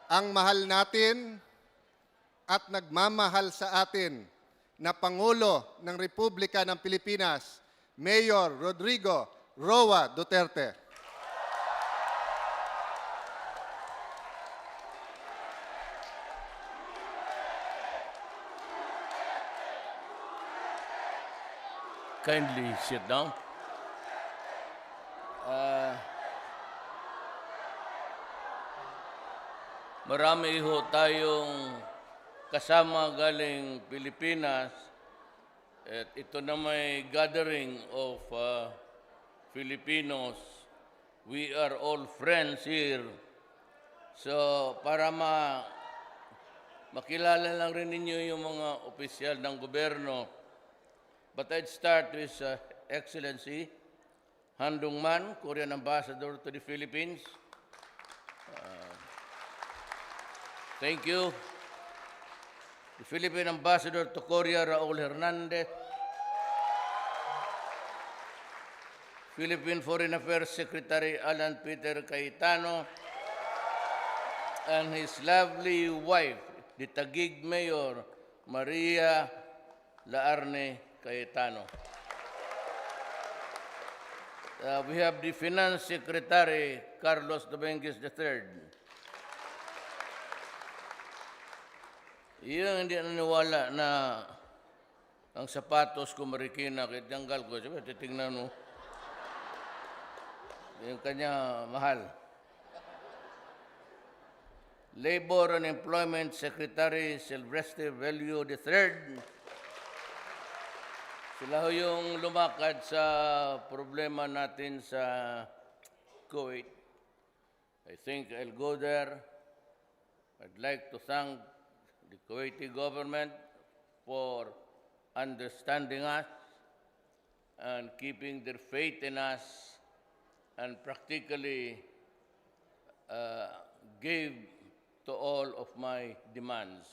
ang mahal natin at nagmamahal sa atin na Pangulo ng Republika ng Pilipinas, Mayor Rodrigo Roa Duterte. Kindly sit down. Marami ho tayong kasama galing Pilipinas at ito na may gathering of Filipinos. We are all friends here. So para makilala lang rin ninyo yung mga opisyal ng gobyerno. But I'd start with Excellency Han Dong-man, Korean Ambassador to the Philippines. Thank you. The Philippine Ambassador to Korea, Raul Hernandez. Philippine Foreign Affairs Secretary Alan Peter Cayetano. And his lovely wife, the Taguig Mayor Maria Laarne Cayetano. We have the Finance Secretary Carlos Dominguez III. Yung hindi naniwala na ang sapatos ko marikina kahit tanggal ko, sabi, titingnan mo. Yung kanya mahal. Labor and Employment Secretary Silvestre Velio III. Sila ho yung lumakad sa problema natin sa Kuwait. I think I'll go there. I'd like to thank the Kuwaiti government for understanding us and keeping their faith in us and practically gave to all of my demands.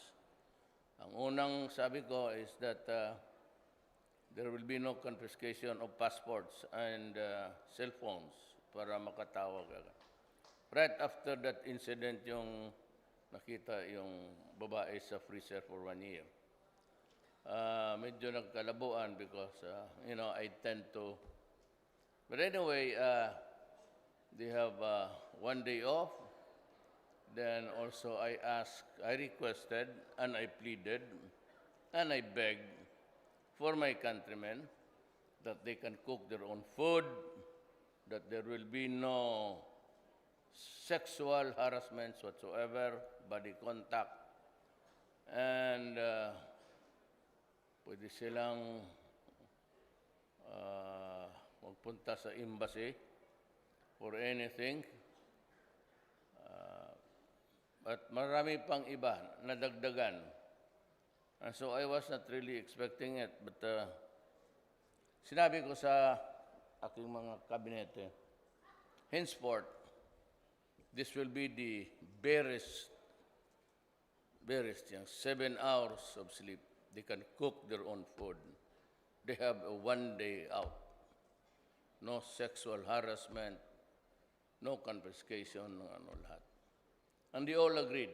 Ang unang sabi ko is that there will be no confiscation of passports and cell phones para makatawag agad. Right after that incident, yung nakita yung babae sa freezer for 1 year. Medyo nagkalabuan because, I tend to... But anyway, they have 1 day off. Then also I requested, and I pleaded, and I begged for my countrymen that they can cook their own food, that there will be no sexual harassments whatsoever, body contact, and pwede silang magpunta sa embassy for anything. But marami pang iba na dagdagan. And so I was not really expecting it, but sinabi ko sa aking mga kabinete, henceforth, this will be the barest, 7 hours of sleep. They can cook their own food. They have a 1 day out. No sexual harassment, no confiscation, lahat. And they all agreed.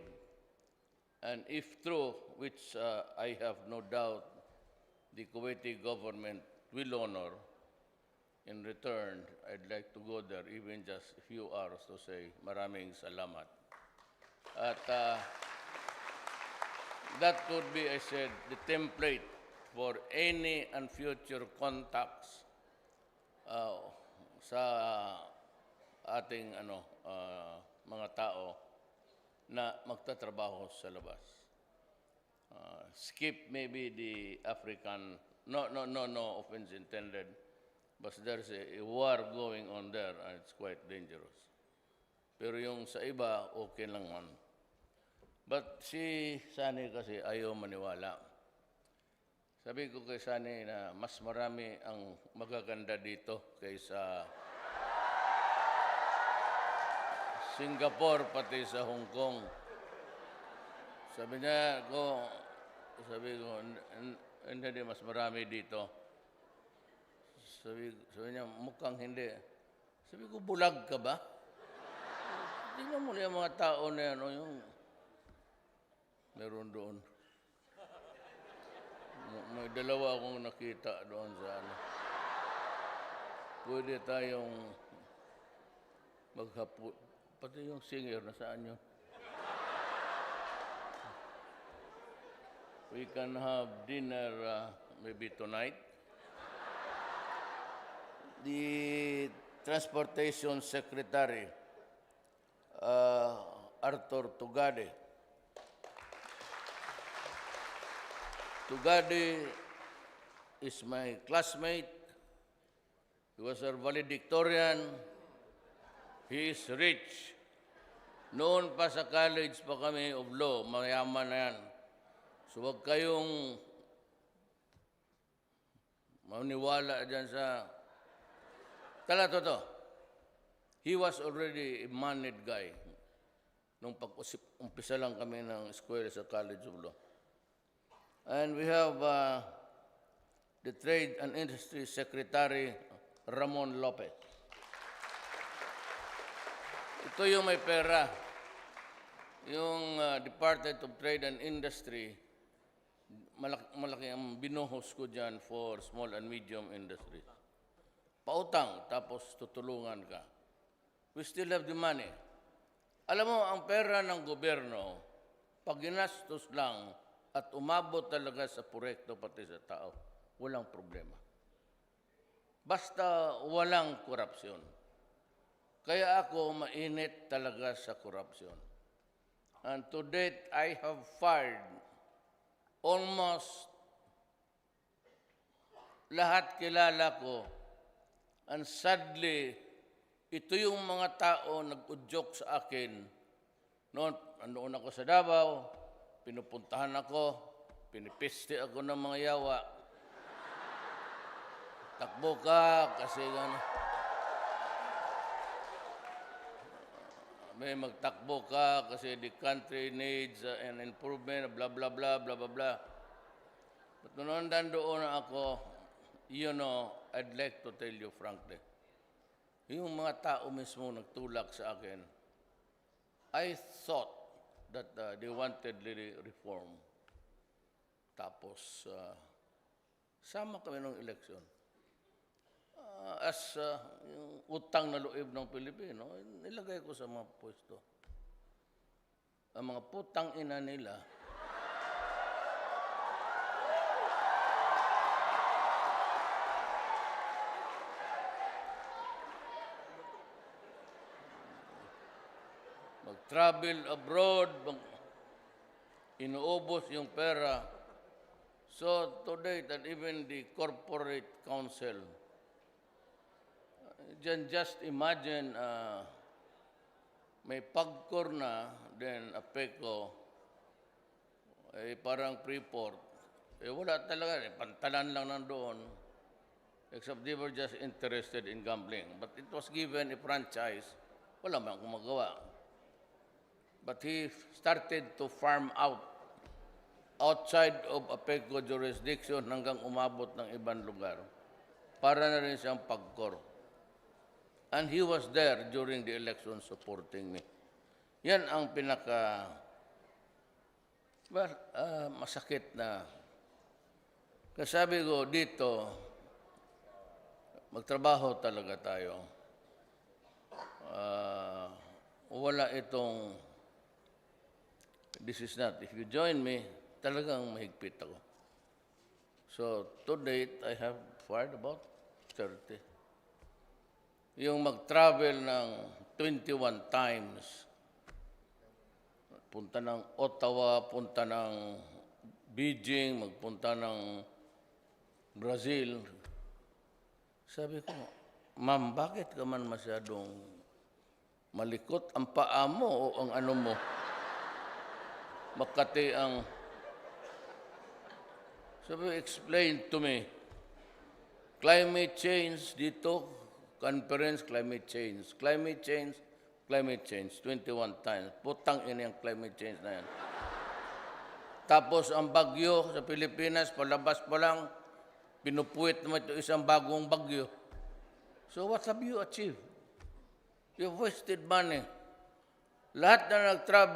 And if true, which I have no doubt the Kuwaiti government will honor, in return, I'd like to go there even just a few hours to say maraming salamat. At that would be, I said, the template for any and future contacts sa ating mga tao na magtatrabaho sa labas. Skip maybe the African, no offense intended, but there's a war going on there and it's quite dangerous. Pero yung sa iba, okay lang man. But si Sani kasi ayaw maniwala. Sabi ko kay Sani na mas marami ang magaganda dito kaysa Singapore pati sa Hong Kong. Sabi ko, hindi mas marami dito. Sabi niya, mukhang hindi. Sabi ko, bulag ka ba? Tingnan mo yung mga tao na yan, yung Meron doon. May dalawa akong nakita doon sa ano. Pwede tayong maghapo. Pati yung singer, nasaan yun? We can have dinner maybe tonight. The Transportation Secretary, Arthur Tugade. Tugade is my classmate. He was our valedictorian. He is rich. Noon pa sa college pa kami of law, mayaman na yan. So huwag kayong maniwala dyan sa... Tala, totoo. He was already a moneyed guy nung pag-umpisa lang kami ng eskwela sa College of Law. And we have the Trade and Industry Secretary, Ramon Lopez. Ito yung may pera. Yung Department of Trade and Industry, malaki ang binuhos ko dyan for small and medium industries. Pautang, tapos tutulungan ka. We still have the money. Alam mo, ang pera ng gobyerno, pag ginastos lang at umabot talaga sa proyekto pati sa tao, walang problema. Basta walang korupsyon. Kaya ako mainit talaga sa korupsyon. And to date, I have fired almost lahat kilala ko. And sadly, ito yung mga tao nag-udyok sa akin. Noon ako sa Davao, pinupuntahan ako, pinipiste ako ng mga yawa. Takbo ka kasi gano'n. May magtakbo ka kasi the country needs an improvement, blah, blah, blah, blah, blah, blah. But noon doon ako, you know, I'd like to tell you frankly, yung mga tao mismo nagtulak sa akin, I thought that they wanted really reform. Tapos, sama kami ng eleksyon. As yung utang na loob ng Pilipino, nilagay ko sa mga pwesto. Ang mga putang ina nila, mag-travel abroad, inuubos yung pera. So today, that even the corporate council, just imagine, may pagkor na, then APECO, parang Freeport. Wala talaga, pantalan lang nandoon. Except they were just interested in gambling. But it was given a franchise, wala man akong magawa. But he started to farm out outside of APECO jurisdiction hanggang umabot ng ibang lugar. Para na rin siyang pagkor. And he was there during the election supporting me. Yan ang masakit na. Kasabi ko dito, magtrabaho talaga tayo. Wala itong, this is not, if you join me, talagang mahigpit ako. So, to date, I have fired about 30. Yung mag-travel ng 21 times, punta ng Ottawa, punta ng Beijing, magpunta ng Brazil. Sabi ko, ma'am, bakit ka man masyadong malikot ang paa mo o ang ano mo? Makati ang... Sabi, explain to me. Climate change dito, conference, climate change. Climate change, climate change. 21 times. Putang ina yung climate change na yan. Tapos ang bagyo sa Pilipinas, palabas pa lang, pinupuwit naman ito isang bagong bagyo. So what have you achieved? You've wasted money. Lahat na nag-travel,